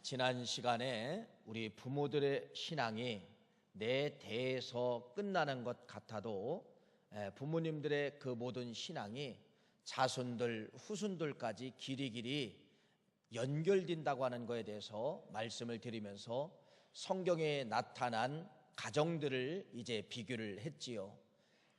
지난 시간에 우리 부모들의 신앙이 내 대에서 끝나는 것 같아도 부모님들의 그 모든 신앙이 자손들, 후손들까지 길이길이 연결된다고 하는 것에 대해서 말씀을 드리면서 성경에 나타난 가정들을 이제 비교를 했지요.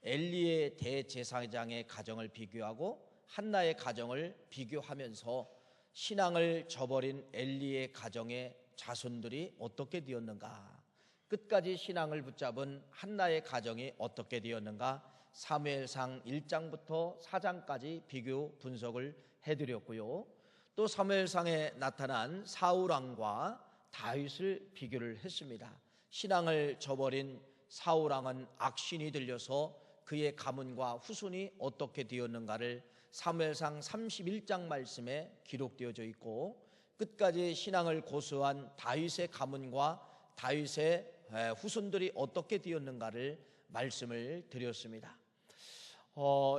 엘리의 대제사장의 가정을 비교하고 한나의 가정을 비교하면서 신앙을 저버린 엘리의 가정의 자손들이 어떻게 되었는가, 끝까지 신앙을 붙잡은 한나의 가정이 어떻게 되었는가, 사무엘상 1장부터 4장까지 비교 분석을 해드렸고요. 또 사무엘상에 나타난 사울왕과 다윗을 비교를 했습니다. 신앙을 저버린 사울왕은 악신이 들려서 그의 가문과 후손이 어떻게 되었는가를 사무엘상 31장 말씀에 기록되어져 있고, 끝까지 신앙을 고수한 다윗의 가문과 다윗의 후손들이 어떻게 되었는가를 말씀을 드렸습니다.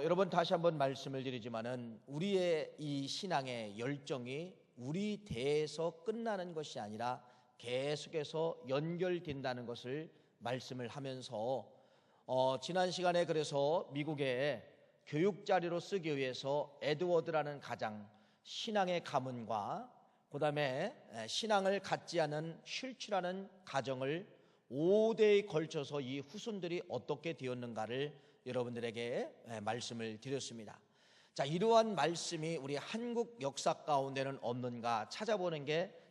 여러분, 다시 한번 말씀을 드리지만은 우리의 이 신앙의 열정이 우리 대에서 끝나는 것이 아니라 계속해서 연결된다는 것을 말씀을 하면서 지난 시간에 그래서 미국의 교육 자료로 쓰기 위해서 에드워드라는 가장, 신앙의 가문과 그 다음에 신앙을 갖지 않은 슐츠라는 가정을 5대에 걸쳐서 이 후손들이 어떻게 되었는가를 여러분들에게 말씀을 드렸습니다. 자, 이러한 말씀이 우리 한국 역사 가운데는 없는가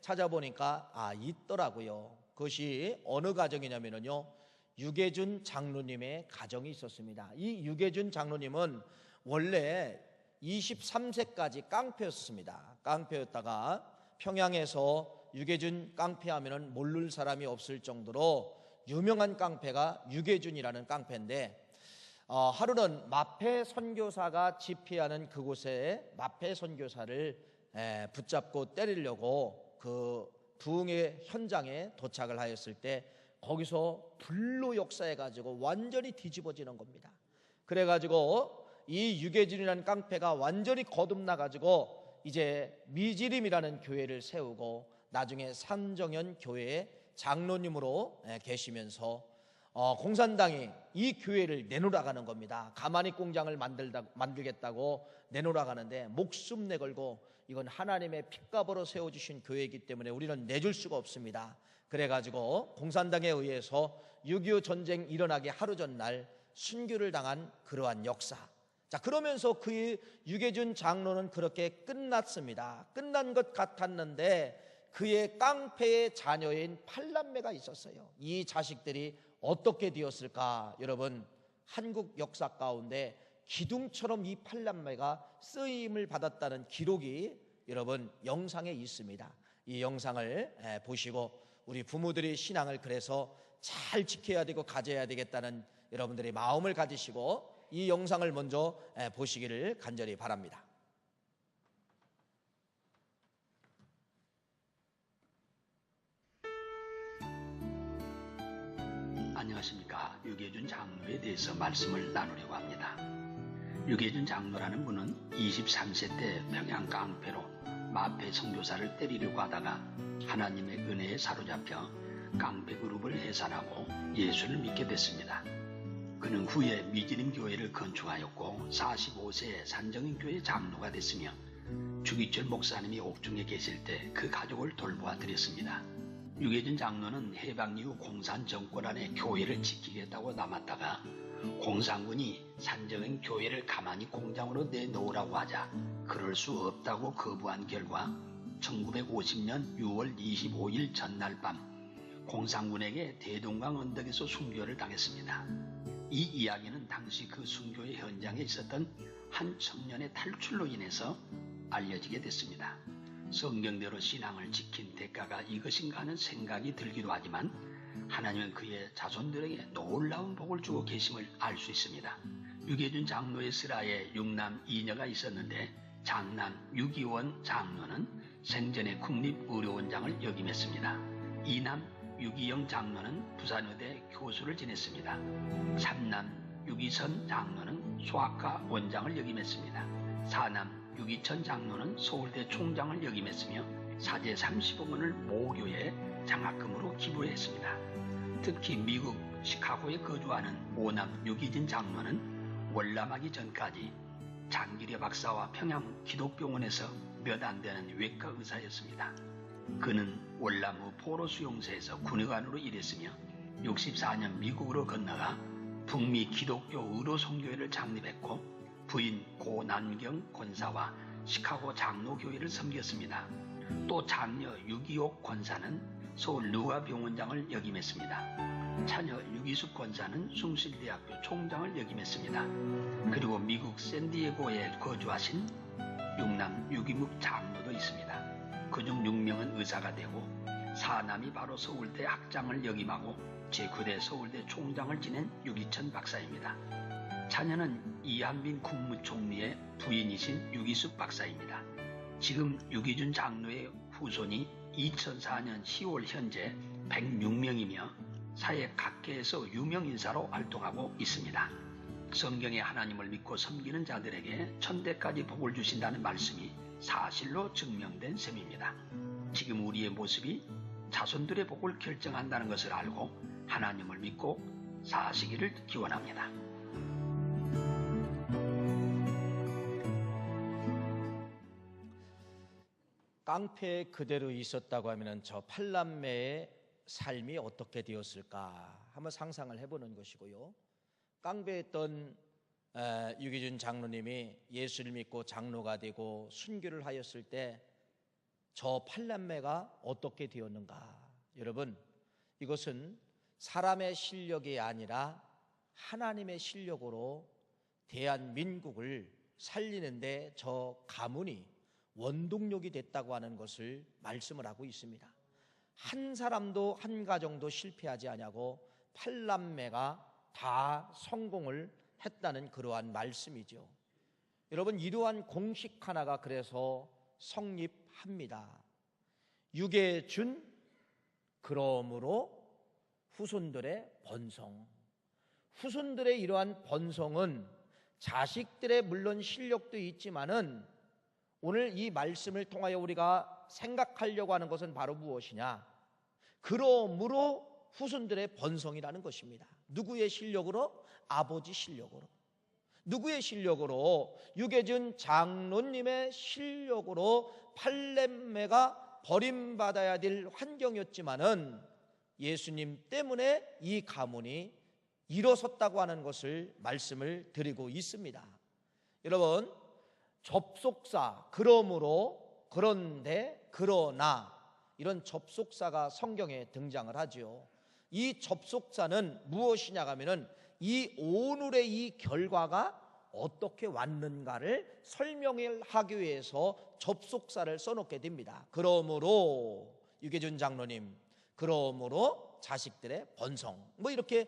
찾아보니까 있더라고요. 그것이 어느 가정이냐면요, 유계준 장로님의 가정이 있었습니다. 이 유계준 장로님은 원래 23세까지 깡패였습니다. 깡패였다가 평양에서 유계준 깡패하면 모를 사람이 없을 정도로 유명한 깡패가 유계준이라는 깡패인데, 하루는 마패 선교사가 집회하는 그곳에 마패 선교사를 붙잡고 때리려고 그 부흥의 현장에 도착을 하였을 때 거기서 불로 역사해가지고 완전히 뒤집어지는 겁니다. 그래가지고 이 유계준이라는 깡패가 완전히 거듭나가지고 이제 미지림이라는 교회를 세우고 나중에 산정현 교회의 장로님으로 계시면서 공산당이 이 교회를 내놓으라가는 겁니다. 가마니 공장을 만들겠다고 내놓으라가는데 목숨 내걸고 이건 하나님의 핏값으로 세워주신 교회이기 때문에 우리는 내줄 수가 없습니다. 그래가지고 공산당에 의해서 6.25 전쟁 일어나기 하루 전날 순교를 당한 그러한 역사. 자, 그러면서 그 유계준 장로는 그렇게 끝났습니다. 끝난 것 같았는데 그의 깡패의 자녀인 8남매가 있었어요. 이 자식들이 어떻게 되었을까? 여러분, 한국 역사 가운데 기둥처럼 이 8남매가 쓰임을 받았다는 기록이 여러분 영상에 있습니다. 이 영상을 보시고 우리 부모들이 신앙을 그래서 잘 지켜야 되고 가져야 되겠다는 여러분들의 마음을 가지시고 이 영상을 먼저 보시기를 간절히 바랍니다. 안녕하십니까. 유계준 장로에 대해서 말씀을 나누려고 합니다. 유계준 장로라는 분은 23세 때 평양 깡패로 마패 선교사를 때리려고 하다가 하나님의 은혜에 사로잡혀 깡패 그룹을 해산하고 예수를 믿게 됐습니다. 그는 후에 미지림 교회를 건축하였고 45세에 산정인 교회 장로가 됐으며 주기철 목사님이 옥중에 계실 때 그 가족을 돌보아 드렸습니다. 유계준 장로는 해방 이후 공산 정권 안에 교회를 지키겠다고 남았다가 공산군이 산정인 교회를 가만히 공장으로 내놓으라고 하자 그럴 수 없다고 거부한 결과 1950년 6월 25일 전날 밤 공산군에게 대동강 언덕에서 순교를 당했습니다. 이 이야기는 당시 그 순교의 현장에 있었던 한 청년의 탈출로 인해서 알려지게 됐습니다. 성경대로 신앙을 지킨 대가가 이것인가 하는 생각이 들기도 하지만 하나님은 그의 자손들에게 놀라운 복을 주고 계심을 알 수 있습니다. 유계준 장로의 슬하에 6남 2녀가 있었는데 장남 유기원 장로는 생전에 국립의료원장을 역임했습니다. 2남 유기영 장로는 부산의대 교수를 지냈습니다. 3남 유기선 장로는 소아과 원장을 역임했습니다. 4남 유기천 장로는 서울대 총장을 역임했으며 사제 30억 원을 모교에 장학금으로 기부했습니다. 특히 미국 시카고에 거주하는 오남 유기진 장로는 월남하기 전까지 장기려 박사와 평양 기독병원에서 몇 안 되는 외과 의사였습니다. 그는 월남 후 포로 수용소에서 군의관으로 일했으며 64년 미국으로 건너가 북미 기독교 의로 선교회를 창립했고 부인 고난경 권사와 시카고 장로교회를 섬겼습니다. 또 장녀 유기옥 권사는 서울 누가병원장을 역임했습니다. 차녀 유기숙 권사는 숭실대학교 총장을 역임했습니다. 그리고 미국 샌디에고에 거주하신 육남 유기묵 장로도 있습니다. 그중 6명은 의사가 되고 사남이 바로 서울대 학장을 역임하고 제9대 서울대 총장을 지낸 유기천 박사입니다. 자녀는 이한빈 국무총리의 부인이신 유기숙 박사입니다. 지금 유기준 장로의 후손이 2004년 10월 현재 106명이며 사회 각계에서 유명인사로 활동하고 있습니다. 성경의 하나님을 믿고 섬기는 자들에게 천대까지 복을 주신다는 말씀이 사실로 증명된 셈입니다. 지금 우리의 모습이 자손들의 복을 결정한다는 것을 알고 하나님을 믿고 사시기를 기원합니다. 깡패 그대로 있었다고 하면 저 팔남매의 삶이 어떻게 되었을까 한번 상상을 해보는 것이고요. 깡패였던 유기준 장로님이 예수를 믿고 장로가 되고 순교를 하였을 때 저 팔남매가 어떻게 되었는가? 여러분, 이것은 사람의 실력이 아니라 하나님의 실력으로 대한민국을 살리는데 저 가문이 원동력이 됐다고 하는 것을 말씀을 하고 있습니다. 한 사람도 한 가정도 실패하지 아니하고 팔남매가 다 성공을 했다는 그러한 말씀이죠. 여러분, 이러한 공식 하나가 그래서 성립합니다. 유계준 그러므로 후손들의 번성. 후손들의 이러한 번성은 자식들의 물론 실력도 있지만은 오늘 이 말씀을 통하여 우리가 생각하려고 하는 것은 바로 무엇이냐? 그러므로 후손들의 번성이라는 것입니다. 누구의 실력으로? 아버지 실력으로. 누구의 실력으로? 유계준 장로님의 실력으로 팔남매가 버림받아야 될 환경이었지만은 예수님 때문에 이 가문이 일어섰다고 하는 것을 말씀을 드리고 있습니다. 여러분, 접속사, 그러므로, 그런데, 그러나 이런 접속사가 성경에 등장을 하죠. 이 접속사는 무엇이냐 하면은 이 오늘의 이 결과가 어떻게 왔는가를 설명을 하기 위해서 접속사를 써놓게 됩니다. 그러므로 유계준 장로님, 그러므로 자식들의 번성, 뭐 이렇게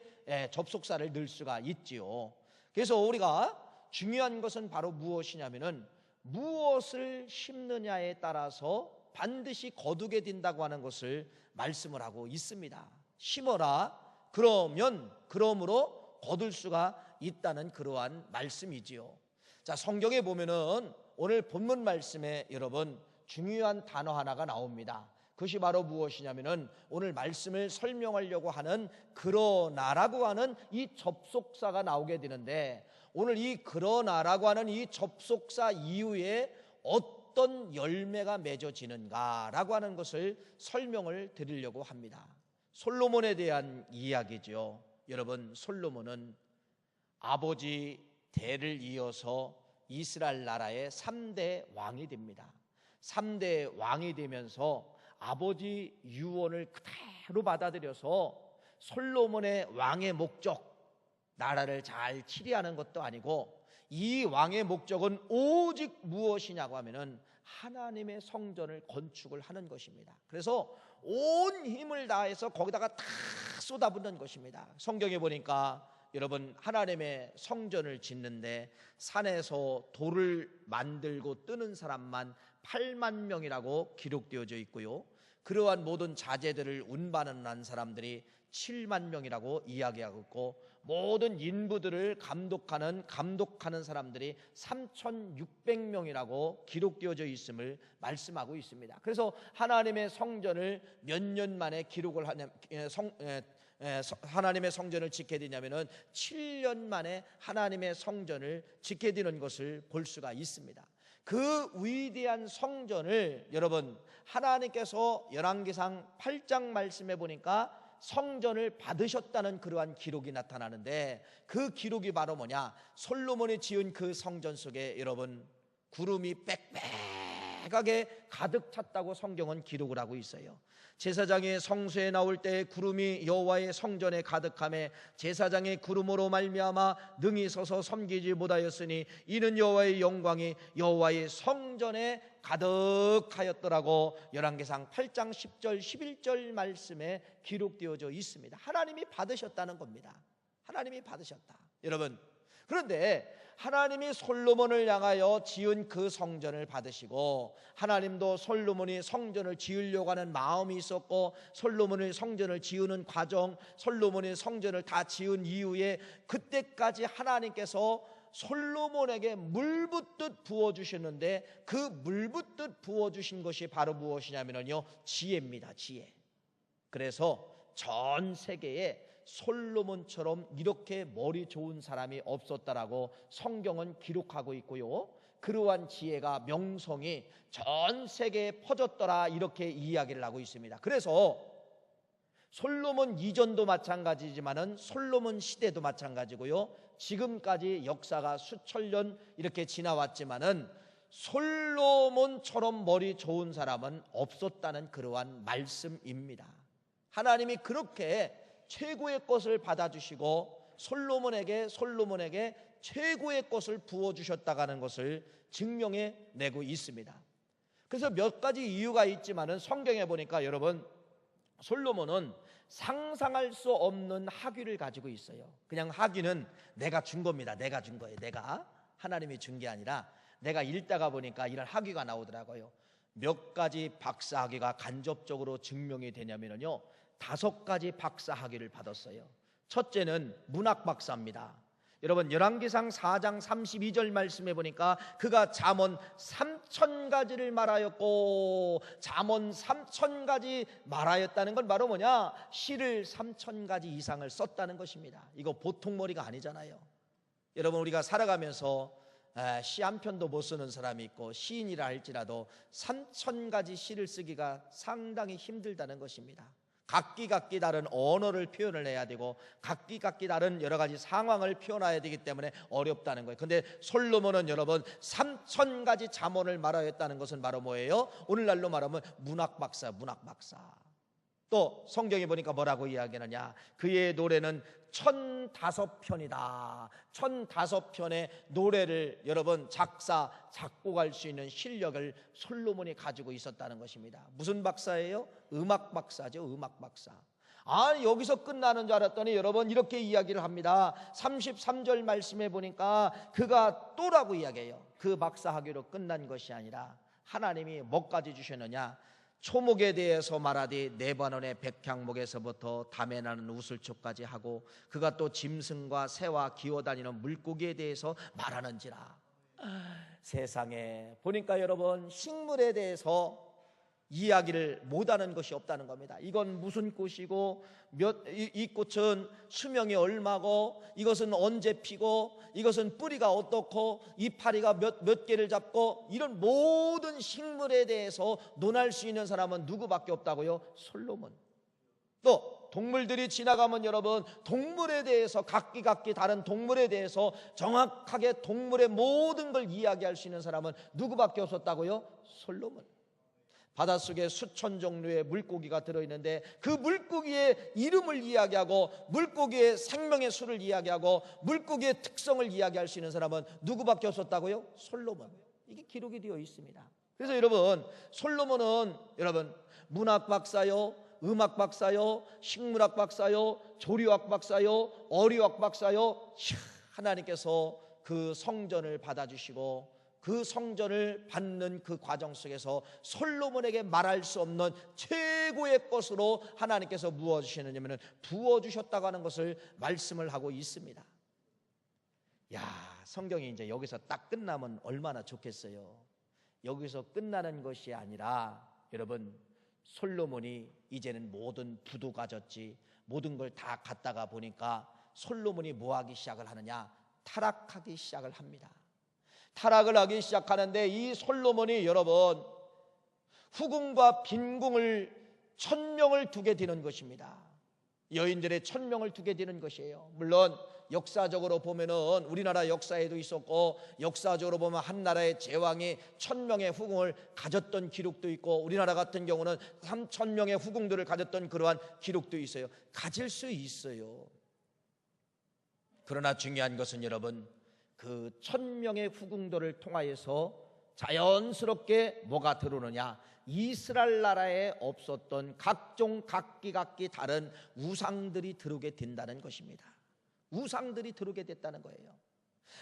접속사를 넣을 수가 있지요. 그래서 우리가 중요한 것은 바로 무엇이냐면은 무엇을 심느냐에 따라서 반드시 거두게 된다고 하는 것을 말씀을 하고 있습니다. 심어라, 그러므로 거둘 수가 있다는 그러한 말씀이지요. 자, 성경에 보면은 오늘 본문 말씀에 여러분 중요한 단어 하나가 나옵니다. 그것이 바로 무엇이냐면은 오늘 말씀을 설명하려고 하는 그러나라고 하는 이 접속사가 나오게 되는데, 오늘 이 그러나라고 하는 이 접속사 이후에 어떤 열매가 맺어지는가라고 하는 것을 설명을 드리려고 합니다. 솔로몬에 대한 이야기죠. 여러분, 솔로몬은 아버지 대를 이어서 이스라엘 나라의 3대 왕이 됩니다. 3대 왕이 되면서 아버지 유언을 그대로 받아들여서 솔로몬의 왕의 목적, 나라를 잘 치리하는 것도 아니고 이 왕의 목적은 오직 무엇이냐고 하면은 하나님의 성전을 건축을 하는 것입니다. 그래서 온 힘을 다해서 거기다가 다 쏟아붓는 것입니다. 성경에 보니까 여러분, 하나님의 성전을 짓는데 산에서 돌을 만들고 뜨는 사람만 8만 명이라고 기록되어져 있고요, 그러한 모든 자재들을 운반한 사람들이 7만 명이라고 이야기하고 있고, 모든 인부들을 감독하는 사람들이 3,600명이라고 기록되어져 있음을 말씀하고 있습니다. 그래서 하나님의 성전을 몇 년 만에 기록을 하나님의 성전을 짓게 되냐면은 7년 만에 하나님의 성전을 짓게 되는 것을 볼 수가 있습니다. 그 위대한 성전을 여러분 하나님께서 열왕기상 8장 말씀해 보니까 성전을 받으셨다는 그러한 기록이 나타나는데, 그 기록이 바로 뭐냐? 솔로몬이 지은 그 성전 속에 여러분 구름이 빽빽하게 가득 찼다고 성경은 기록을 하고 있어요. 제사장이 성소에 나올 때 구름이 여호와의 성전에 가득하며 제사장의 구름으로 말미암아 능히 서서 섬기지 못하였으니 이는 여호와의 영광이 여호와의 성전에 가득하였더라고 열왕기상 8장 10절 11절 말씀에 기록되어져 있습니다. 하나님이 받으셨다는 겁니다. 하나님이 받으셨다. 여러분, 그런데 하나님이 솔로몬을 향하여 지은 그 성전을 받으시고, 하나님도 솔로몬이 성전을 지으려고 하는 마음이 있었고, 솔로몬이 성전을 지으는 과정, 솔로몬이 성전을 다 지은 이후에 그때까지 하나님께서 솔로몬에게 물붓듯 부어주셨는데, 그 물붓듯 부어주신 것이 바로 무엇이냐면요, 지혜입니다. 지혜. 그래서 전 세계에 솔로몬처럼 이렇게 머리 좋은 사람이 없었다라고 성경은 기록하고 있고요, 그러한 지혜가 명성이 전 세계에 퍼졌더라 이렇게 이야기를 하고 있습니다. 그래서 솔로몬 이전도 마찬가지지만은 솔로몬 시대도 마찬가지고요, 지금까지 역사가 수천 년 이렇게 지나왔지만은 솔로몬처럼 머리 좋은 사람은 없었다는 그러한 말씀입니다. 하나님이 그렇게 최고의 것을 받아주시고 솔로몬에게 최고의 것을 부어주셨다는 것을 증명해 내고 있습니다. 그래서 몇 가지 이유가 있지만은 성경에 보니까 여러분 솔로몬은 상상할 수 없는 학위를 가지고 있어요. 그냥 학위는 내가 준 겁니다. 내가 준 거예요. 내가, 하나님이 준 게 아니라 내가 읽다가 보니까 이런 학위가 나오더라고요. 몇 가지 박사 학위가 간접적으로 증명이 되냐면요, 5가지 박사 학위를 받았어요. 첫째는 문학 박사입니다. 여러분 열왕기상 4장 32절 말씀해 보니까 그가 잠언 3,000가지를 말하였고, 잠언 3,000가지 말하였다는 건 바로 뭐냐? 시를 3,000가지 이상을 썼다는 것입니다. 이거 보통 머리가 아니잖아요. 여러분 우리가 살아가면서 시 한 편도 못 쓰는 사람이 있고, 시인이라 할지라도 3,000가지 시를 쓰기가 상당히 힘들다는 것입니다. 각기 다른 언어를 표현을 해야 되고, 각기 다른 여러 가지 상황을 표현해야 되기 때문에 어렵다는 거예요. 근데 솔로몬은 여러분 3,000가지 잠언을 말하였다는 것은 바로 뭐예요? 오늘날로 말하면 문학 박사. 또 성경에 보니까 뭐라고 이야기하느냐? 그의 노래는 1,005편이다. 1,005편의 노래를 여러분 작곡할 수 있는 실력을 솔로몬이 가지고 있었다는 것입니다. 무슨 박사예요? 음악 박사죠. 음악 박사. 여기서 끝나는 줄 알았더니 여러분 이렇게 이야기를 합니다. 33절 말씀해 보니까 그가 또라고 이야기해요. 그 박사 학위로 끝난 것이 아니라 하나님이 뭐까지 주셨느냐? 초목에 대해서 말하되 레바논의 백향목에서부터 담에 나는 우슬초까지 하고, 그가 또 짐승과 새와 기어다니는 물고기에 대해서 말하는지라. 세상에 보니까 여러분 식물에 대해서 이야기를 못하는 것이 없다는 겁니다. 이건 무슨 꽃이고, 이 꽃은 수명이 얼마고, 이것은 언제 피고, 이것은 뿌리가 어떻고, 이파리가 몇 개를 잡고, 이런 모든 식물에 대해서 논할 수 있는 사람은 누구밖에 없다고요? 솔로몬. 또 동물들이 지나가면 여러분 동물에 대해서 각기 다른 동물에 대해서 정확하게 동물의 모든 걸 이야기할 수 있는 사람은 누구밖에 없었다고요? 솔로몬. 바닷속에 수천 종류의 물고기가 들어있는데 그 물고기의 이름을 이야기하고, 물고기의 생명의 수를 이야기하고, 물고기의 특성을 이야기할 수 있는 사람은 누구밖에 없었다고요? 솔로몬. 이게 기록이 되어 있습니다. 그래서 여러분 솔로몬은 여러분 문학 박사요, 음악 박사요, 식물학 박사요, 조리학 박사요, 어리학 박사요, 하나님께서 그 성전을 받아주시고 그 성전을 받는 그 과정 속에서 솔로몬에게 말할 수 없는 최고의 것으로 하나님께서 무엇주시느냐면 부어주셨다고 하는 것을 말씀을 하고 있습니다. 야, 성경이 이제 여기서 딱 끝나면 얼마나 좋겠어요. 여기서 끝나는 것이 아니라 여러분, 솔로몬이 이제는 모든 부도 가졌지, 모든 걸 다 갖다가 보니까 솔로몬이 뭐 하기 시작을 하느냐? 타락하기 시작을 합니다. 타락을 하기 시작하는데 이 솔로몬이 여러분 후궁과 빈궁을 1000명을 두게 되는 것입니다. 여인들의 1000명을 두게 되는 것이에요. 물론 역사적으로 보면은 우리나라 역사에도 있었고, 역사적으로 보면 한 나라의 제왕이 1000명의 후궁을 가졌던 기록도 있고, 우리나라 같은 경우는 3000명의 후궁들을 가졌던 그러한 기록도 있어요. 가질 수 있어요. 그러나 중요한 것은 여러분, 그 1000명의 후궁들을 통하여서 자연스럽게 뭐가 들어오느냐? 이스라엘 나라에 없었던 각종 각기 다른 우상들이 들어오게 된다는 것입니다. 우상들이 들어오게 됐다는 거예요.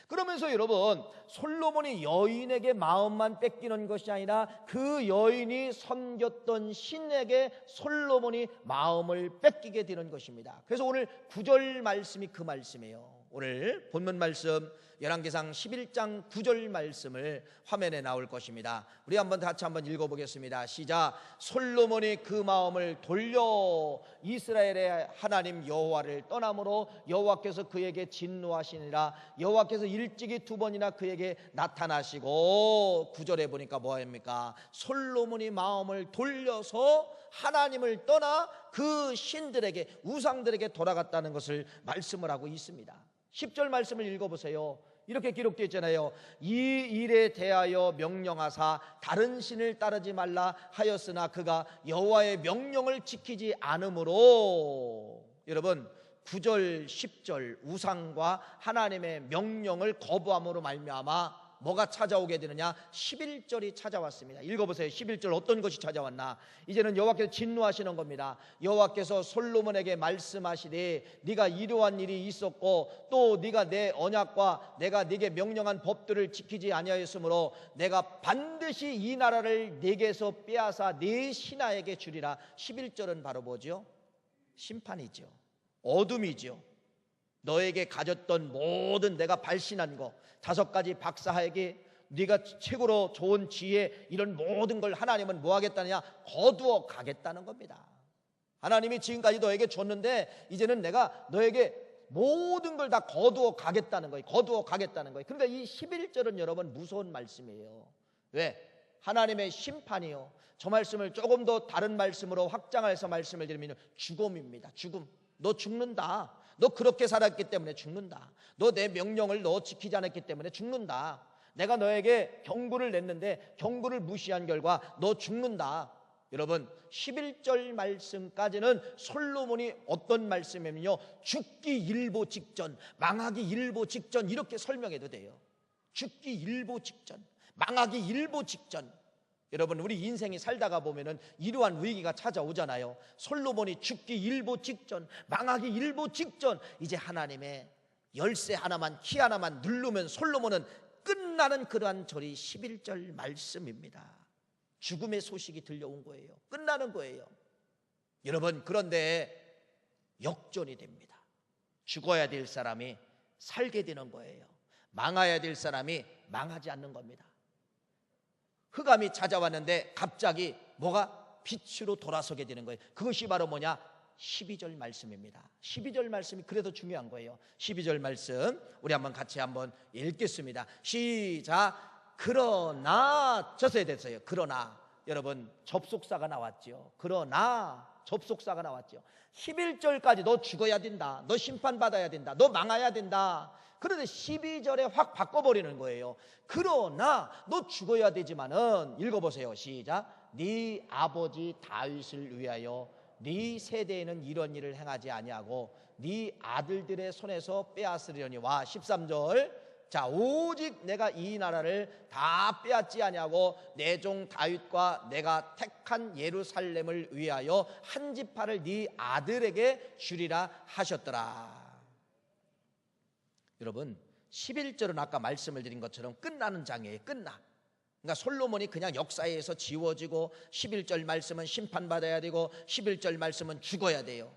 그러면서 여러분, 솔로몬이 여인에게 마음만 뺏기는 것이 아니라 그 여인이 섬겼던 신에게 솔로몬이 마음을 뺏기게 되는 것입니다. 그래서 오늘 9절 말씀이 그 말씀이에요. 오늘 본문 말씀 열왕기상 11장 9절 말씀을 화면에 나올 것입니다. 우리 같이 한번 읽어보겠습니다. 시작. 솔로몬이 그 마음을 돌려 이스라엘의 하나님 여호와를 떠남으로 여호와께서 그에게 진노하시니라. 여호와께서 일찍이 2번이나 그에게 나타나시고, 9절에 보니까 뭐합니까? 솔로몬이 마음을 돌려서 하나님을 떠나 그 신들에게, 우상들에게 돌아갔다는 것을 말씀을 하고 있습니다. 10절 말씀을 읽어보세요. 이렇게 기록되어 있잖아요. 이 일에 대하여 명령하사 다른 신을 따르지 말라 하였으나 그가 여호와의 명령을 지키지 않으므로, 여러분 9절 10절 우상과 하나님의 명령을 거부함으로 말미암아 뭐가 찾아오게 되느냐? 11절이 찾아왔습니다. 읽어보세요. 11절 어떤 것이 찾아왔나? 이제는 여호와께서 진노하시는 겁니다. 여호와께서 솔로몬에게 말씀하시되 네가 이러한 일이 있었고 또 네가 내 언약과 내가 네게 명령한 법들을 지키지 아니하였으므로 내가 반드시 이 나라를 네게서 빼앗아 네 신하에게 주리라. 11절은 바로 뭐죠? 심판이죠. 어둠이죠. 너에게 가졌던 모든 내가 발신한 거 5가지 박사에게 네가 최고로 좋은 지혜, 이런 모든 걸 하나님은 뭐 하겠다느냐? 거두어 가겠다는 겁니다. 하나님이 지금까지 너에게 줬는데 이제는 내가 너에게 모든 걸 다 거두어 가겠다는 거예요. 거두어 가겠다는 거예요. 그러니까 이 11절은 여러분 무서운 말씀이에요. 왜? 하나님의 심판이요. 저 말씀을 조금 더 다른 말씀으로 확장해서 말씀을 드리면 죽음입니다. 죽음. 너 죽는다. 너 그렇게 살았기 때문에 죽는다. 너 내 명령을 너 지키지 않았기 때문에 죽는다. 내가 너에게 경고를 냈는데 경고를 무시한 결과 너 죽는다. 여러분 11절 말씀까지는 솔로몬이 어떤 말씀이면요, 죽기 일보 직전, 망하기 일보 직전, 이렇게 설명해도 돼요. 죽기 일보 직전, 망하기 일보 직전. 여러분 우리 인생이 살다가 보면은 이러한 위기가 찾아오잖아요. 솔로몬이 죽기 일보 직전, 망하기 일보 직전, 이제 하나님의 열쇠 하나만, 키 하나만 누르면 솔로몬은 끝나는 그러한 절이 11절 말씀입니다. 죽음의 소식이 들려온 거예요. 끝나는 거예요. 여러분 그런데 역전이 됩니다. 죽어야 될 사람이 살게 되는 거예요. 망해야 될 사람이 망하지 않는 겁니다. 흑암이 찾아왔는데 갑자기 뭐가 빛으로 돌아서게 되는 거예요. 그것이 바로 뭐냐? 12절 말씀입니다. 12절 말씀이 그래도 중요한 거예요. 12절 말씀 우리 같이 한번 읽겠습니다. 시작. 그러나 졌어야 됐어요. 그러나 여러분 접속사가 나왔죠. 그러나 접속사가 나왔죠. 11절까지 너 죽어야 된다, 너 심판받아야 된다, 너 망해야 된다. 그런데 12절에 확 바꿔버리는 거예요. 그러나 너 죽어야 되지만은, 읽어보세요. 시작. 네 아버지 다윗을 위하여 네 세대에는 이런 일을 행하지 아니하고 네 아들들의 손에서 빼앗으려니와. 13절. 자, 오직 내가 이 나라를 다 빼앗지 아니하고 내 종 다윗과 내가 택한 예루살렘을 위하여 한 지파를 네 아들에게 주리라 하셨더라. 여러분 11절은 아까 말씀을 드린 것처럼 끝나는 장이에요. 끝나. 그러니까 솔로몬이 그냥 역사에서 지워지고 11절 말씀은 심판받아야 되고 11절 말씀은 죽어야 돼요.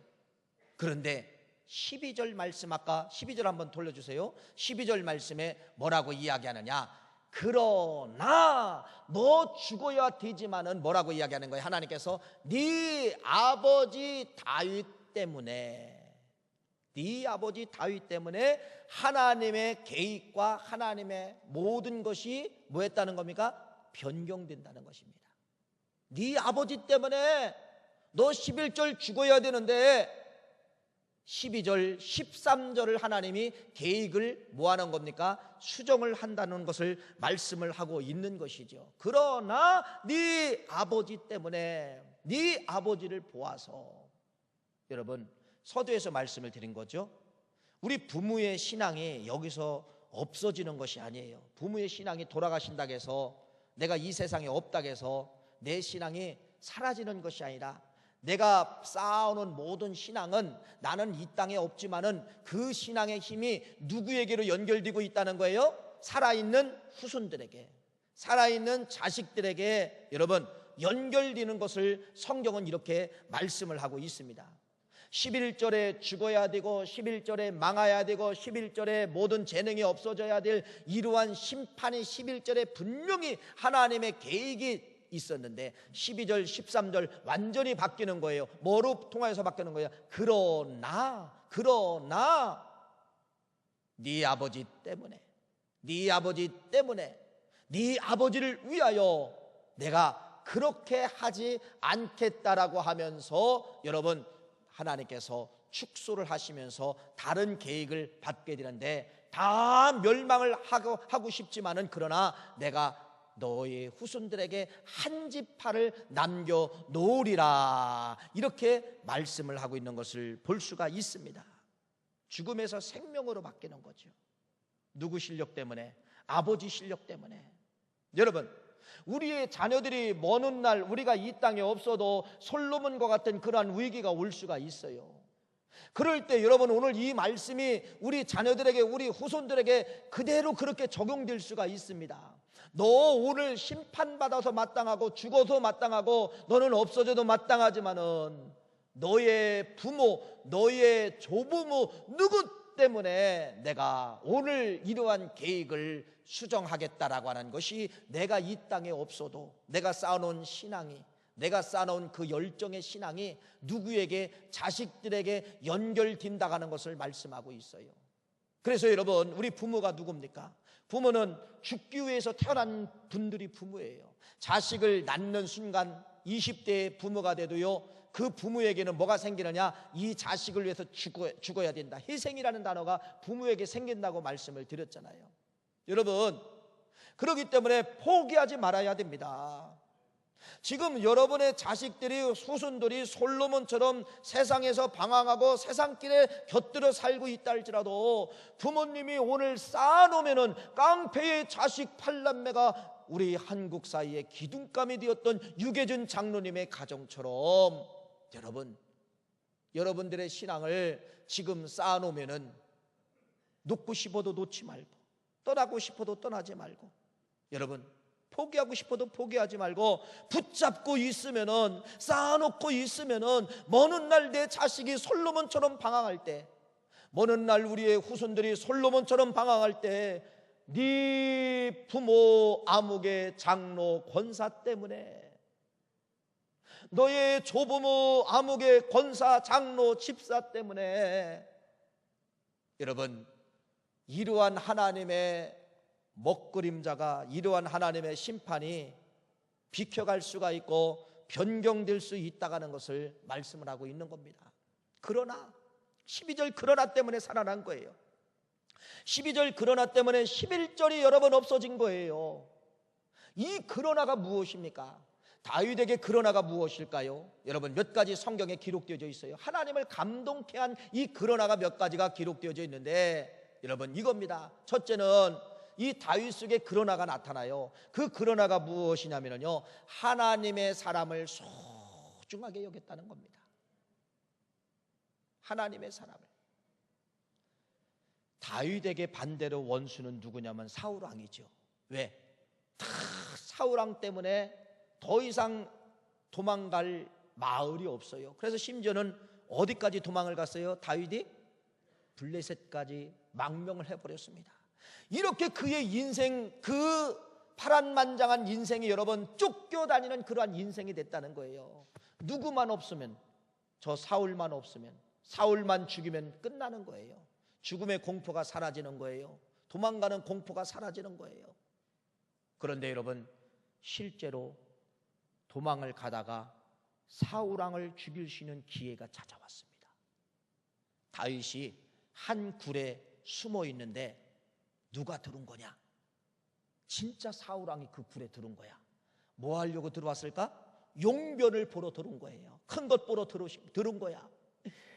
그런데 12절 말씀, 아까 12절 한번 돌려주세요. 12절 말씀에 뭐라고 이야기하느냐? 그러나 너 죽어야 되지만은 뭐라고 이야기하는 거예요? 하나님께서 네 아버지 다윗 때문에, 네 아버지 다윗 때문에 하나님의 계획과 하나님의 모든 것이 뭐 했다는 겁니까? 변경된다는 것입니다. 네 아버지 때문에 너 11절 죽어야 되는데 12절, 13절을 하나님이 계획을 뭐 하는 겁니까? 수정을 한다는 것을 말씀을 하고 있는 것이죠. 그러나 네 아버지 때문에, 네 아버지를 보아서, 여러분 서두에서 말씀을 드린 거죠. 우리 부모의 신앙이 여기서 없어지는 것이 아니에요. 부모의 신앙이 돌아가신다고 해서, 내가 이 세상에 없다고 해서 내 신앙이 사라지는 것이 아니라, 내가 쌓아오는 모든 신앙은 나는 이 땅에 없지만은 그 신앙의 힘이 누구에게로 연결되고 있다는 거예요? 살아있는 후손들에게, 살아있는 자식들에게 여러분 연결되는 것을 성경은 이렇게 말씀을 하고 있습니다. 11절에 죽어야 되고 11절에 망해야 되고 11절에 모든 재능이 없어져야 될 이러한 심판이 11절에 분명히 하나님의 계획이 있었는데 12절 13절 완전히 바뀌는 거예요. 뭐로 통하여서 바뀌는 거예요? 그러나 네 아버지 때문에, 네 아버지 때문에, 네 아버지를 위하여 내가 그렇게 하지 않겠다라고 하면서 여러분 하나님께서 축소를 하시면서 다른 계획을 받게 되는데, 다 멸망을 하고 싶지만은 그러나 내가 너의 후손들에게 한 지파를 남겨놓으리라, 이렇게 말씀을 하고 있는 것을 볼 수가 있습니다. 죽음에서 생명으로 바뀌는 거죠. 누구 실력 때문에? 아버지 실력 때문에. 여러분, 우리의 자녀들이 먼 훗날 우리가 이 땅에 없어도 솔로몬과 같은 그러한 위기가 올 수가 있어요. 그럴 때 여러분, 오늘 이 말씀이 우리 자녀들에게, 우리 후손들에게 그대로 그렇게 적용될 수가 있습니다. 너 오늘 심판받아서 마땅하고 죽어서 마땅하고 너는 없어져도 마땅하지만은 너의 부모, 너의 조부모 누구 때문에 내가 오늘 이러한 계획을 수정하겠다라고 하는 것이, 내가 이 땅에 없어도 내가 쌓아놓은 신앙이, 내가 쌓아놓은 그 열정의 신앙이 누구에게, 자식들에게 연결된다고 하는 것을 말씀하고 있어요. 그래서 여러분, 우리 부모가 누굽니까? 부모는 죽기 위해서 태어난 분들이 부모예요. 자식을 낳는 순간 20대의 부모가 돼도요, 그 부모에게는 뭐가 생기느냐? 이 자식을 위해서 죽어야 된다. 희생이라는 단어가 부모에게 생긴다고 말씀을 드렸잖아요. 여러분, 그렇기 때문에 포기하지 말아야 됩니다. 지금 여러분의 자식들이, 후손들이 솔로몬처럼 세상에서 방황하고 세상길에 곁들여 살고 있다 할지라도, 부모님이 오늘 쌓아놓으면은 깡패의 자식 8남매가 우리 한국 사이에 기둥감이 되었던 유계준 장로님의 가정처럼, 여러분, 여러분들의 신앙을 지금 쌓아놓으면은 놓고 싶어도 놓지 말고, 떠나고 싶어도 떠나지 말고, 여러분 포기하고 싶어도 포기하지 말고 붙잡고 있으면은, 쌓아놓고 있으면은 먼 훗날 내 자식이 솔로몬처럼 방황할 때, 먼 훗날 우리의 후손들이 솔로몬처럼 방황할 때, 네 부모 아무개 장로 권사 때문에, 너의 조부모 아무개 권사 장로 집사 때문에, 여러분 이러한 하나님의 먹그림자가, 이러한 하나님의 심판이 비켜갈 수가 있고 변경될 수 있다는 것을 말씀을 하고 있는 겁니다. 그러나 12절 그러나 때문에 살아난 거예요. 12절 그러나 때문에 11절이 여러 번 없어진 거예요. 이 그러나가 무엇입니까? 다윗에게 그러나가 무엇일까요? 여러분, 몇 가지 성경에 기록되어져 있어요. 하나님을 감동케 한 이 그러나가 몇 가지가 기록되어져 있는데, 여러분 이겁니다. 첫째는 이 다윗 속에 그러나가 나타나요. 그 그러나가 무엇이냐면요, 하나님의 사람을 소중하게 여겼다는 겁니다. 하나님의 사람을. 다윗에게 반대로 원수는 누구냐면 사울 왕이죠. 왜? 다 사울 왕 때문에 더 이상 도망갈 마을이 없어요. 그래서 심지어는 어디까지 도망을 갔어요? 다윗이 블레셋까지 망명을 해버렸습니다. 이렇게 그의 인생, 그 파란만장한 인생이 여러분 쫓겨다니는 그러한 인생이 됐다는 거예요. 누구만 없으면, 저 사울만 없으면, 사울만 죽이면 끝나는 거예요. 죽음의 공포가 사라지는 거예요. 도망가는 공포가 사라지는 거예요. 그런데 여러분, 실제로 도망을 가다가 사울 왕을 죽일 수 있는 기회가 찾아왔습니다. 다윗이 한 굴에 숨어 있는데 누가 들은 거냐? 진짜 사울 왕이 그 굴에 들은 거야. 뭐 하려고 들어왔을까? 용변을 보러 들은 거예요. 큰 것 보러 들은 거야.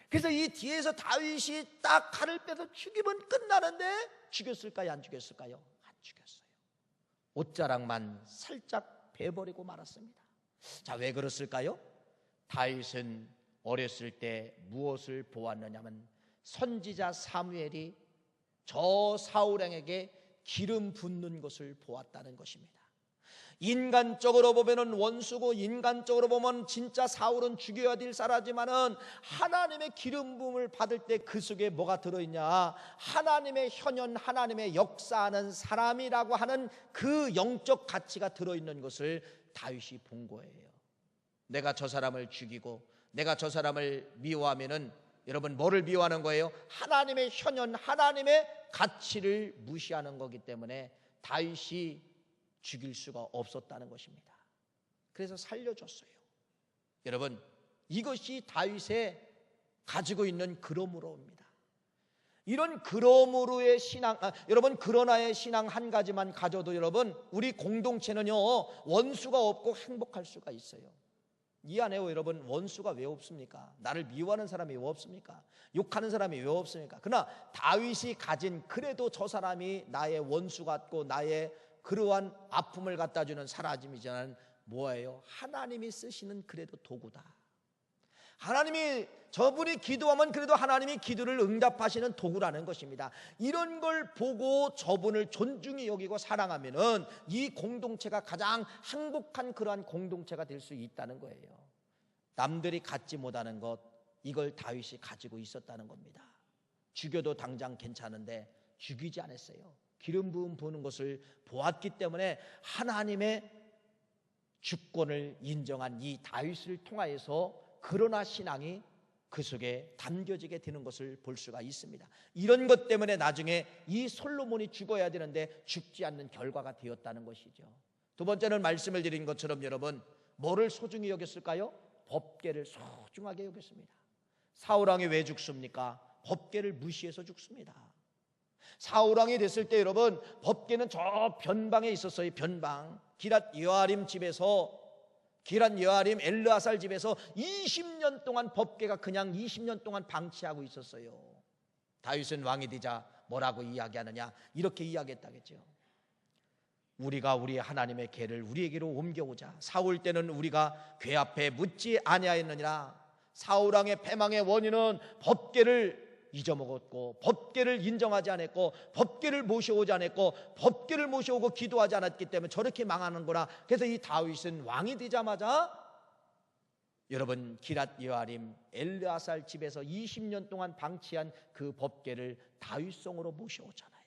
그래서 이 뒤에서 다윗이 딱 칼을 빼서 죽이면 끝나는데 죽였을까요? 안 죽였을까요? 안 죽였어요. 옷자락만 살짝 베버리고 말았습니다. 자, 왜 그랬을까요? 다윗은 어렸을 때 무엇을 보았느냐면 선지자 사무엘이 저 사울왕에게 기름 붓는 것을 보았다는 것입니다. 인간적으로 보면은 원수고, 인간적으로 보면 진짜 사울은 죽여야 될 사람이지만은 하나님의 기름 부음을 받을 때 그 속에 뭐가 들어있냐? 하나님의 현현, 하나님의 역사하는 사람이라고 하는 그 영적 가치가 들어있는 것을 다윗이 본 거예요. 내가 저 사람을 죽이고 내가 저 사람을 미워하면은 여러분 뭐를 미워하는 거예요? 하나님의 현현, 하나님의 가치를 무시하는 거기 때문에 다윗이 죽일 수가 없었다는 것입니다. 그래서 살려줬어요. 여러분, 이것이 다윗의 가지고 있는 그러므로입니다. 이런 그러므로의 신앙, 여러분 그러나의 신앙 한 가지만 가져도 여러분 우리 공동체는요 원수가 없고 행복할 수가 있어요. 이해하네요. 여러분, 원수가 왜 없습니까? 나를 미워하는 사람이 왜 없습니까? 욕하는 사람이 왜 없습니까? 그러나 다윗이 가진, 그래도 저 사람이 나의 원수 같고 나의 그러한 아픔을 갖다 주는 사라짐이지만 뭐예요? 하나님이 쓰시는 그래도 도구다. 하나님이, 저분이 기도하면 그래도 하나님이 기도를 응답하시는 도구라는 것입니다. 이런 걸 보고 저분을 존중히 여기고 사랑하면은 이 공동체가 가장 행복한 그러한 공동체가 될 수 있다는 거예요. 남들이 갖지 못하는 것, 이걸 다윗이 가지고 있었다는 겁니다. 죽여도 당장 괜찮은데 죽이지 않았어요. 기름 부음 부는 것을 보았기 때문에 하나님의 주권을 인정한 이 다윗을 통하여서 그러나 신앙이 그 속에 담겨지게 되는 것을 볼 수가 있습니다. 이런 것 때문에 나중에 이 솔로몬이 죽어야 되는데 죽지 않는 결과가 되었다는 것이죠. 두 번째는 말씀을 드린 것처럼 여러분 뭐를 소중히 여겼을까요? 법궤를 소중하게 여겼습니다. 사울왕이 왜 죽습니까? 법궤를 무시해서 죽습니다. 사울왕이 됐을 때 여러분 법궤는 저 변방에 있었어요. 변방 기랏 여아림 집에서, 기랏 여아림 엘르아살 집에서 20년 동안 법궤가 그냥 20년 동안 방치하고 있었어요. 다윗은 왕이 되자 뭐라고 이야기하느냐? 이렇게 이야기했다겠죠. 우리가 우리 하나님의 궤를 우리에게로 옮겨오자. 사울 때는 우리가 궤 앞에 묻지 아니하였느니라. 사울왕의 패망의 원인은 법궤를 잊어먹었고 법궤를 인정하지 않았고 법궤를 모셔오지 않았고 법궤를 모셔오고 기도하지 않았기 때문에 저렇게 망하는 거라. 그래서 이 다윗은 왕이 되자마자 여러분 기랏 여아림 엘르아살 집에서 20년 동안 방치한 그 법궤를 다윗성으로 모셔오잖아요.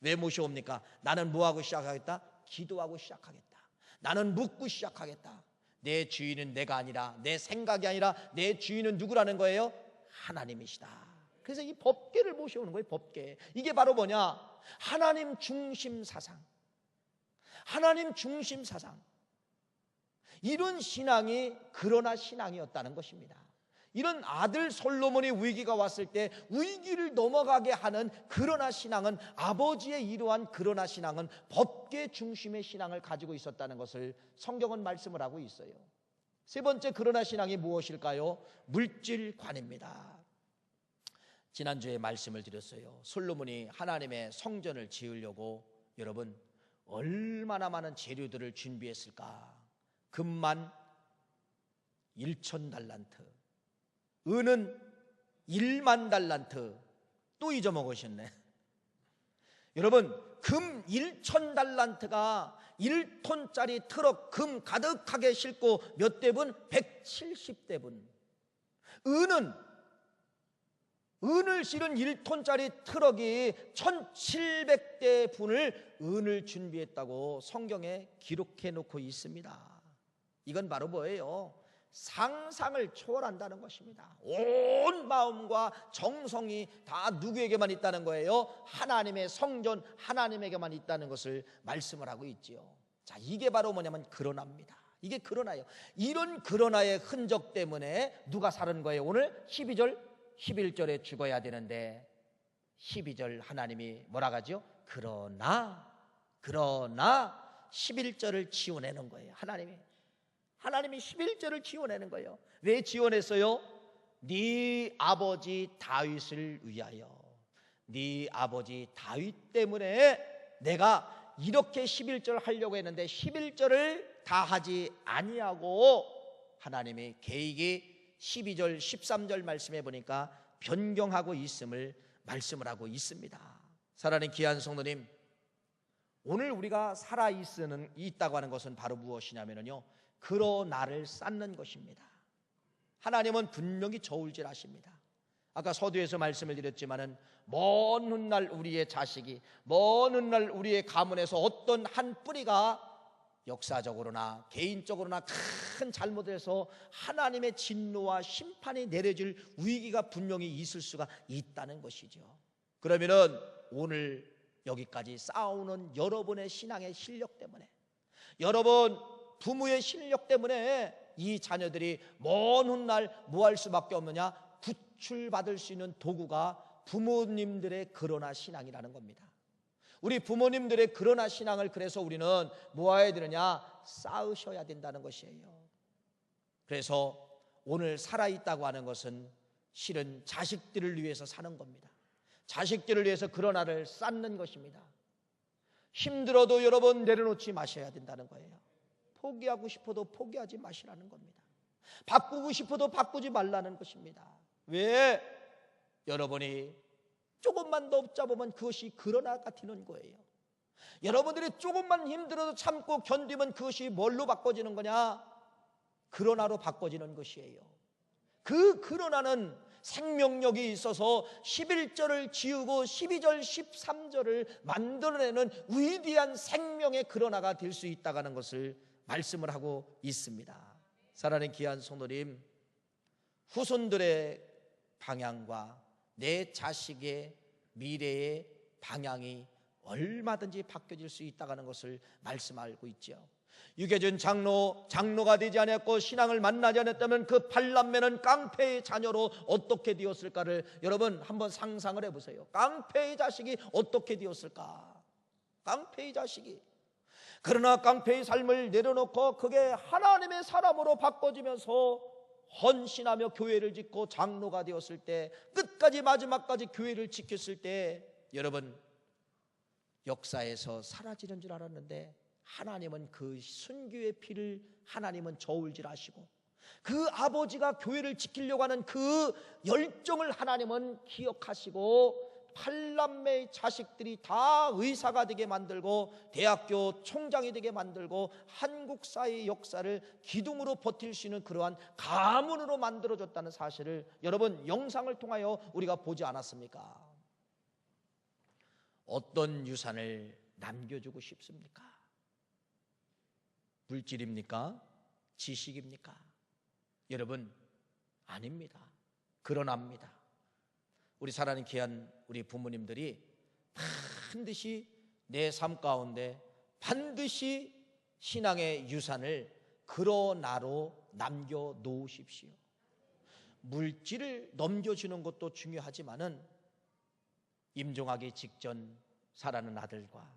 왜 모셔옵니까? 나는 뭐하고 시작하겠다? 기도하고 시작하겠다. 나는 묻고 시작하겠다. 내 주인은 내가 아니라, 내 생각이 아니라 내 주인은 누구라는 거예요? 하나님이시다. 그래서 이 법궤를 모셔오는 거예요. 법궤. 이게 바로 뭐냐? 하나님 중심 사상. 하나님 중심 사상. 이런 신앙이 그러나 신앙이었다는 것입니다. 이런 아들 솔로몬의 위기가 왔을 때 위기를 넘어가게 하는 그러나 신앙은, 아버지의 이러한 그러나 신앙은 법궤 중심의 신앙을 가지고 있었다는 것을 성경은 말씀을 하고 있어요. 세 번째 그러나 신앙이 무엇일까요? 물질관입니다. 지난주에 말씀을 드렸어요. 솔로몬이 하나님의 성전을 지으려고 여러분 얼마나 많은 재료들을 준비했을까? 금만 1,000달란트, 은은 1만 달란트. 또 잊어먹으셨네. 여러분, 금 1,000달란트가 1톤짜리 트럭 금 가득하게 싣고 몇 대분? 170대분. 은을 실은 1톤짜리 트럭이 1,700대 분을 은을 준비했다고 성경에 기록해 놓고 있습니다. 이건 바로 뭐예요? 상상을 초월한다는 것입니다. 온 마음과 정성이 다 누구에게만 있다는 거예요? 하나님의 성전, 하나님에게만 있다는 것을 말씀을 하고 있지요. 자, 이게 바로 뭐냐면 그러나입니다. 이게 그러나예요. 이런 그러나의 흔적 때문에 누가 사는 거예요? 오늘 12절, 11절에 죽어야 되는데 12절 하나님이 뭐라 하죠? 그러나 11절을 지워내는 거예요. 하나님이 11절을 지워내는 거예요. 왜 지워냈어요? 네 아버지 다윗을 위하여, 네 아버지 다윗 때문에 내가 이렇게 11절 하려고 했는데 11절을 다 하지 아니하고 하나님이 계획이 12절 13절 말씀해 보니까 변경하고 있음을 말씀을 하고 있습니다. 사랑하는 귀한 성도님, 오늘 우리가 있다고 하는 것은 바로 무엇이냐면요, 그러나를 쌓는 것입니다. 하나님은 분명히 저울질 하십니다. 아까 서두에서 말씀을 드렸지만은 먼 훗날 우리의 자식이, 먼 훗날 우리의 가문에서 어떤 한 뿌리가 역사적으로나 개인적으로나 큰 잘못을 해서 하나님의 진노와 심판이 내려질 위기가 분명히 있을 수가 있다는 것이죠. 그러면은 오늘 여기까지 싸우는 여러분의 신앙의 실력 때문에, 여러분 부모의 실력 때문에 이 자녀들이 먼 훗날 뭐 할 수밖에 없느냐? 구출받을 수 있는 도구가 부모님들의 그러나 신앙이라는 겁니다. 우리 부모님들의 그러나 신앙을 그래서 우리는 뭐 해야 되느냐? 쌓으셔야 된다는 것이에요. 그래서 오늘 살아있다고 하는 것은 실은 자식들을 위해서 사는 겁니다. 자식들을 위해서 그러나를 쌓는 것입니다. 힘들어도 여러분 내려놓지 마셔야 된다는 거예요. 포기하고 싶어도 포기하지 마시라는 겁니다. 바꾸고 싶어도 바꾸지 말라는 것입니다. 왜? 여러분이 조금만 더 잡으면 그것이 그러나가 되는 거예요. 여러분들이 조금만 힘들어도 참고 견디면 그것이 뭘로 바꿔지는 거냐? 그러나로 바꿔지는 것이에요. 그 그러나는 생명력이 있어서 11절을 지우고 12절 13절을 만들어내는 위대한 생명의 그러나가 될 수 있다고 하는 것을 말씀을 하고 있습니다. 사랑하는 귀한 성도님, 후손들의 방향과 내 자식의 미래의 방향이 얼마든지 바뀌어질 수 있다고 하는 것을 말씀하고 있죠. 유계준 장로가 되지 않았고 신앙을 만나지 않았다면 그 팔남매는 깡패의 자녀로 어떻게 되었을까를 여러분 한번 상상을 해보세요. 깡패의 자식이 어떻게 되었을까? 깡패의 자식이. 그러나 깡패의 삶을 내려놓고 그게 하나님의 사람으로 바꿔지면서 헌신하며 교회를 짓고 장로가 되었을 때, 끝까지 마지막까지 교회를 지켰을 때, 여러분 역사에서 사라지는 줄 알았는데 하나님은 그 순교의 피를 하나님은 저울질하시고 그 아버지가 교회를 지키려고 하는 그 열정을 하나님은 기억하시고 팔남매의 자식들이 다 의사가 되게 만들고 대학교 총장이 되게 만들고 한국 사회의 역사를 기둥으로 버틸 수 있는 그러한 가문으로 만들어줬다는 사실을 여러분 영상을 통하여 우리가 보지 않았습니까? 어떤 유산을 남겨주고 싶습니까? 물질입니까? 지식입니까? 여러분 아닙니다. 그러나입니다. 우리 사랑하는 귀한 우리 부모님들이 반드시 내 삶 가운데 반드시 신앙의 유산을 그러나로 남겨놓으십시오. 물질을 넘겨주는 것도 중요하지만은 임종하기 직전 살아가는 아들과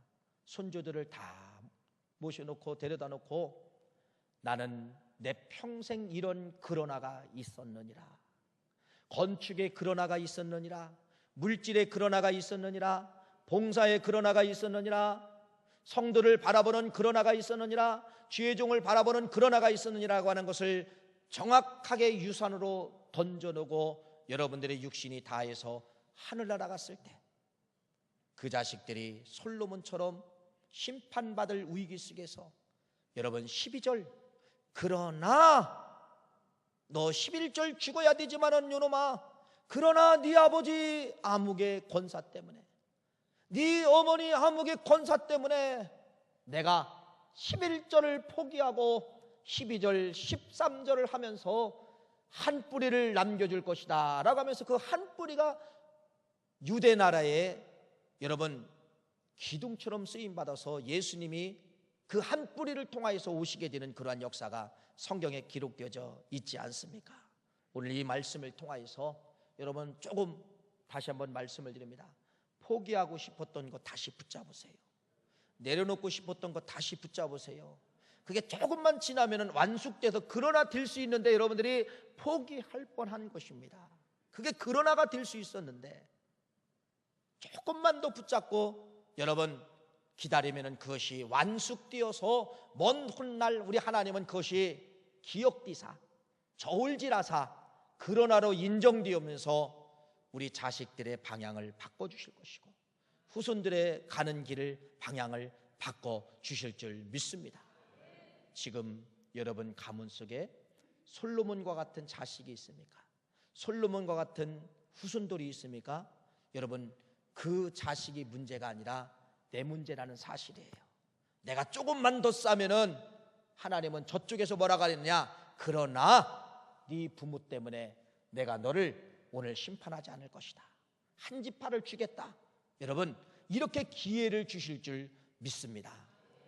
손주들을 다 모셔놓고 데려다 놓고 나는 내 평생 이런 그러나가 있었느니라, 건축에 그러나가 있었느니라, 물질에 그러나가 있었느니라, 봉사에 그러나가 있었느니라, 성도를 바라보는 그러나가 있었느니라, 주의 종을 바라보는 그러나가 있었느니라고 하는 것을 정확하게 유산으로 던져놓고 여러분들의 육신이 다해서 하늘 날아갔을 때 그 자식들이 솔로몬처럼 심판받을 위기 속에서 여러분 12절 그러나 너 11절 죽어야 되지만은 요놈아 그러나 네 아버지 아묵의 권사 때문에 네 어머니 아묵의 권사 때문에 내가 11절을 포기하고 12절 13절을 하면서 한 뿌리를 남겨줄 것이다 라고 하면서 그 한 뿌리가 유대 나라에 여러분 기둥처럼 쓰임받아서 예수님이 그 한 뿌리를 통하여서 오시게 되는 그러한 역사가 성경에 기록되어져 있지 않습니까? 오늘 이 말씀을 통하여서 여러분 조금 다시 한번 말씀을 드립니다. 포기하고 싶었던 거 다시 붙잡으세요. 내려놓고 싶었던 거 다시 붙잡으세요. 그게 조금만 지나면 완숙돼서 그러나 될 수 있는데 여러분들이 포기할 뻔한 것입니다. 그게 그러나가 될 수 있었는데 조금만 더 붙잡고 여러분 기다리면 그것이 완숙되어서 먼 훗날 우리 하나님은 그것이 기억디사 저울질하사 그러나로 인정되면서 우리 자식들의 방향을 바꿔주실 것이고 후손들의 가는 길을 방향을 바꿔주실 줄 믿습니다. 지금 여러분 가문 속에 솔로몬과 같은 자식이 있습니까? 솔로몬과 같은 후손들이 있습니까? 여러분 그 자식이 문제가 아니라 내 문제라는 사실이에요. 내가 조금만 더 싸면은 하나님은 저쪽에서 뭐라고 하느냐 그러나 네 부모 때문에 내가 너를 오늘 심판하지 않을 것이다. 한 지파를 주겠다. 여러분 이렇게 기회를 주실 줄 믿습니다.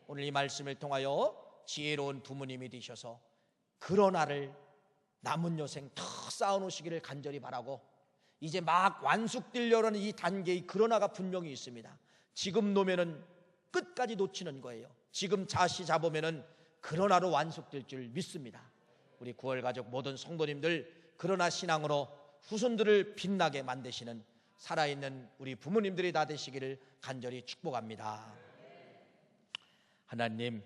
오늘 이 말씀을 통하여 지혜로운 부모님이 되셔서 그러나를 남은 여생 더 쌓아놓으시기를 간절히 바라고 이제 막 완숙되려는 이 단계의 그러나가 분명히 있습니다. 지금 놓으면은 끝까지 놓치는 거예요. 지금 자시 잡으면은 그러나로 완숙될 줄 믿습니다. 우리 구월가족 모든 성도님들 그러나 신앙으로 후손들을 빛나게 만드시는 살아있는 우리 부모님들이 다 되시기를 간절히 축복합니다. 하나님